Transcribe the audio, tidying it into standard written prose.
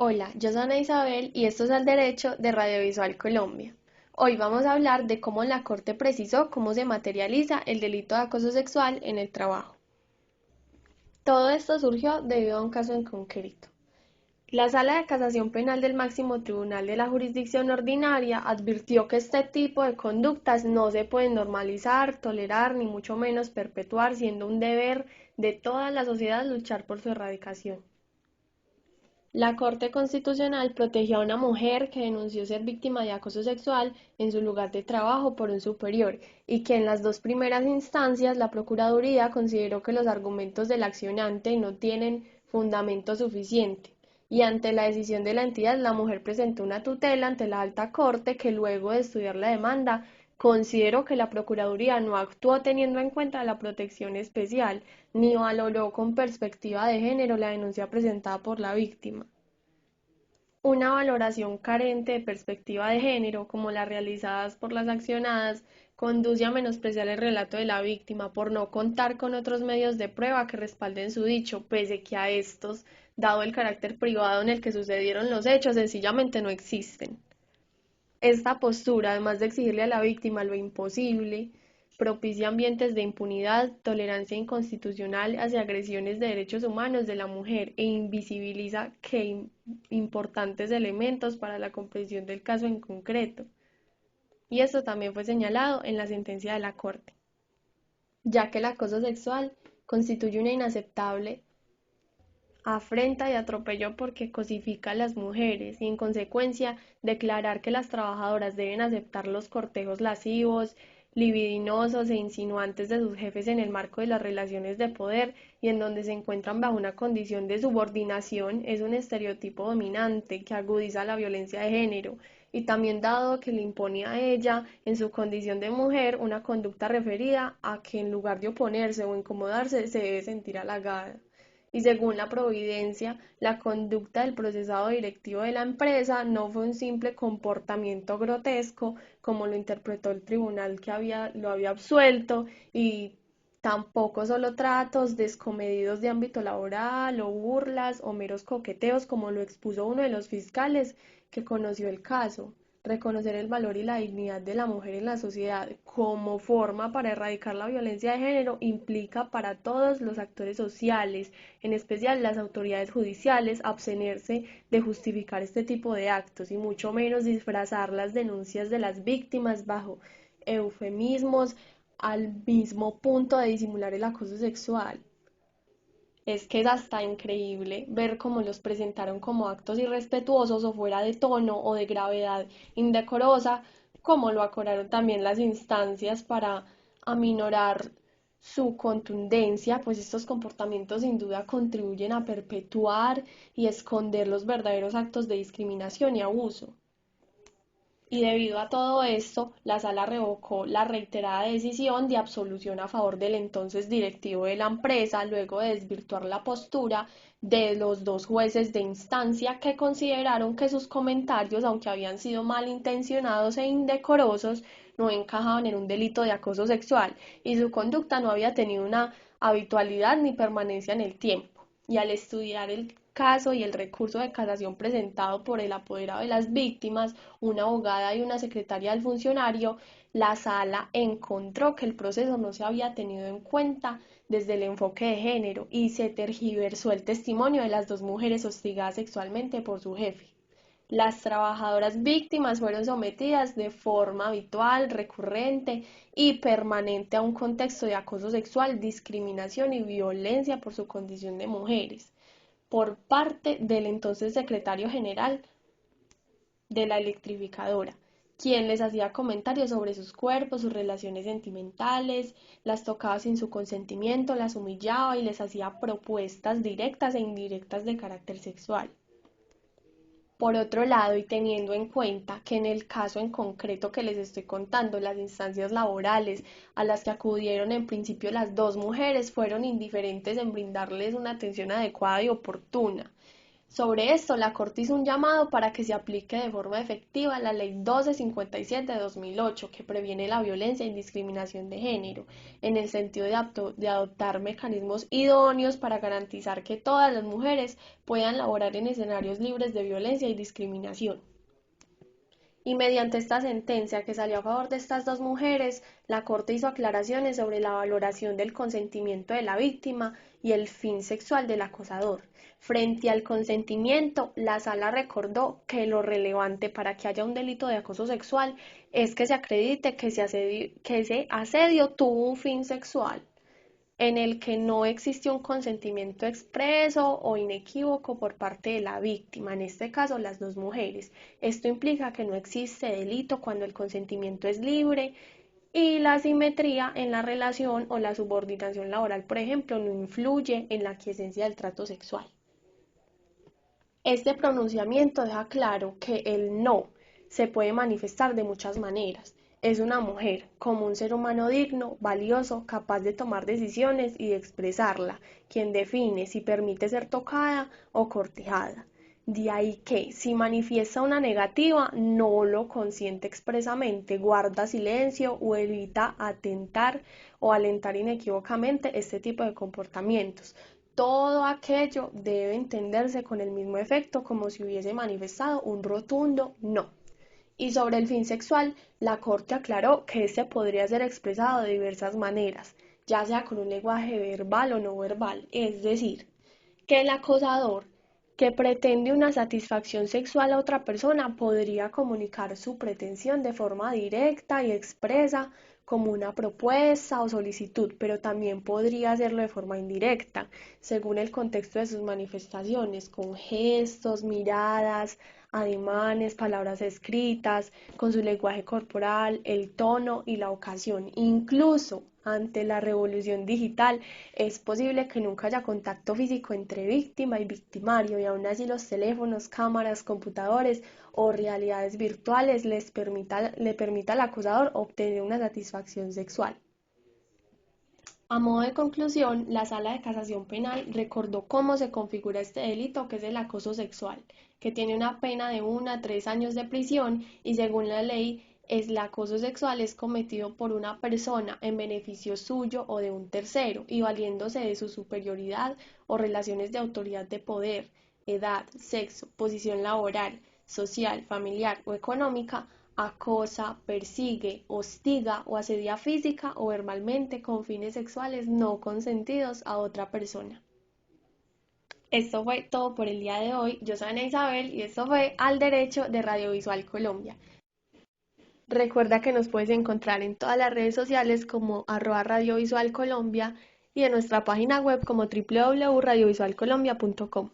Hola, yo soy Ana Isabel y esto es Al Derecho de Radiovisual Colombia. Hoy vamos a hablar de cómo la Corte precisó cómo se materializa el delito de acoso sexual en el trabajo. Todo esto surgió debido a un caso en concreto. La Sala de Casación Penal del Máximo Tribunal de la Jurisdicción Ordinaria advirtió que este tipo de conductas no se pueden normalizar, tolerar ni mucho menos perpetuar, siendo un deber de toda la sociedad luchar por su erradicación. La Corte Constitucional protegió a una mujer que denunció ser víctima de acoso sexual en su lugar de trabajo por un superior y que en las dos primeras instancias la Procuraduría consideró que los argumentos del accionante no tienen fundamento suficiente. Y ante la decisión de la entidad, la mujer presentó una tutela ante la Alta Corte que luego de estudiar la demanda consideró que la Procuraduría no actuó teniendo en cuenta la protección especial ni valoró con perspectiva de género la denuncia presentada por la víctima. Una valoración carente de perspectiva de género, como las realizadas por las accionadas, conduce a menospreciar el relato de la víctima por no contar con otros medios de prueba que respalden su dicho, pese que a estos, dado el carácter privado en el que sucedieron los hechos, sencillamente no existen. Esta postura, además de exigirle a la víctima lo imposible, propicia ambientes de impunidad, tolerancia inconstitucional hacia agresiones de derechos humanos de la mujer e invisibiliza importantes elementos para la comprensión del caso en concreto. Y esto también fue señalado en la sentencia de la Corte, ya que el acoso sexual constituye una inaceptable afrenta y atropello porque cosifica a las mujeres y en consecuencia declarar que las trabajadoras deben aceptar los cortejos lascivos, libidinosos e insinuantes de sus jefes en el marco de las relaciones de poder y en donde se encuentran bajo una condición de subordinación es un estereotipo dominante que agudiza la violencia de género y también dado que le impone a ella en su condición de mujer una conducta referida a que en lugar de oponerse o incomodarse se debe sentir halagada y según la providencia, la conducta del procesado directivo de la empresa no fue un simple comportamiento grotesco, como lo interpretó el tribunal que lo había absuelto, y tampoco solo tratos descomedidos de ámbito laboral o burlas o meros coqueteos, como lo expuso uno de los fiscales que conoció el caso. Reconocer el valor y la dignidad de la mujer en la sociedad como forma para erradicar la violencia de género implica para todos los actores sociales, en especial las autoridades judiciales, abstenerse de justificar este tipo de actos y mucho menos disfrazar las denuncias de las víctimas bajo eufemismos al mismo punto de disimular el acoso sexual. Es que es hasta increíble ver cómo los presentaron como actos irrespetuosos o fuera de tono o de gravedad indecorosa, como lo acordaron también las instancias para aminorar su contundencia, pues estos comportamientos sin duda contribuyen a perpetuar y esconder los verdaderos actos de discriminación y abuso. Y debido a todo esto, la Sala revocó la reiterada decisión de absolución a favor del entonces directivo de la empresa, luego de desvirtuar la postura de los dos jueces de instancia que consideraron que sus comentarios, aunque habían sido malintencionados e indecorosos, no encajaban en un delito de acoso sexual y su conducta no había tenido una habitualidad ni permanencia en el tiempo. Y al estudiar el caso y el recurso de casación presentado por el apoderado de las víctimas, una abogada y una secretaria del funcionario, la sala encontró que el proceso no se había tenido en cuenta desde el enfoque de género y se tergiversó el testimonio de las dos mujeres hostigadas sexualmente por su jefe. Las trabajadoras víctimas fueron sometidas de forma habitual, recurrente y permanente a un contexto de acoso sexual, discriminación y violencia por su condición de mujeres por parte del entonces secretario general de la electrificadora, quien les hacía comentarios sobre sus cuerpos, sus relaciones sentimentales, las tocaba sin su consentimiento, las humillaba y les hacía propuestas directas e indirectas de carácter sexual. Por otro lado, y teniendo en cuenta que en el caso en concreto que les estoy contando, las instancias laborales a las que acudieron en principio las dos mujeres fueron indiferentes en brindarles una atención adecuada y oportuna, Sobre esto, la Corte hizo un llamado para que se aplique de forma efectiva la Ley 1257 de 2008, que previene la violencia y discriminación de género, en el sentido de adoptar mecanismos idóneos para garantizar que todas las mujeres puedan laborar en escenarios libres de violencia y discriminación. Y mediante esta sentencia que salió a favor de estas dos mujeres, la Corte hizo aclaraciones sobre la valoración del consentimiento de la víctima y el fin sexual del acosador. Frente al consentimiento, la Sala recordó que lo relevante para que haya un delito de acoso sexual es que se acredite que ese asedio tuvo un fin sexual, en el que no existió un consentimiento expreso o inequívoco por parte de la víctima, en este caso las dos mujeres. Esto implica que no existe delito cuando el consentimiento es libre y la asimetría en la relación o la subordinación laboral, por ejemplo, no influye en la aquiescencia del trato sexual. Este pronunciamiento deja claro que el no se puede manifestar de muchas maneras. Es una mujer como un ser humano digno, valioso, capaz de tomar decisiones y de expresarla, quien define si permite ser tocada o cortejada. De ahí que, si manifiesta una negativa, no lo consiente expresamente, guarda silencio o evita atentar o alentar inequívocamente este tipo de comportamientos. Todo aquello debe entenderse con el mismo efecto como si hubiese manifestado un rotundo no. Y sobre el fin sexual, la Corte aclaró que este podría ser expresado de diversas maneras, ya sea con un lenguaje verbal o no verbal, es decir, que el acosador que pretende una satisfacción sexual a otra persona podría comunicar su pretensión de forma directa y expresa como una propuesta o solicitud, pero también podría hacerlo de forma indirecta, según el contexto de sus manifestaciones, con gestos, miradas, ademanes, palabras escritas, con su lenguaje corporal, el tono y la ocasión. Incluso ante la revolución digital, es posible que nunca haya contacto físico entre víctima y victimario, y aún así los teléfonos, cámaras, computadores o realidades virtuales le permita al acosador obtener una satisfacción sexual. A modo de conclusión, la Sala de Casación Penal recordó cómo se configura este delito, que es el acoso sexual, que tiene una pena de 1 a 3 años de prisión y, según la ley, el acoso sexual es cometido por una persona en beneficio suyo o de un tercero y valiéndose de su superioridad o relaciones de autoridad de poder, edad, sexo, posición laboral, social, familiar o económica, acosa, persigue, hostiga o asedia física o verbalmente con fines sexuales no consentidos a otra persona. Esto fue todo por el día de hoy. Yo soy Ana Isabel y esto fue Al Derecho de Radiovisual Colombia. Recuerda que nos puedes encontrar en todas las redes sociales como @radiovisualcolombia y en nuestra página web como www.radiovisualcolombia.com.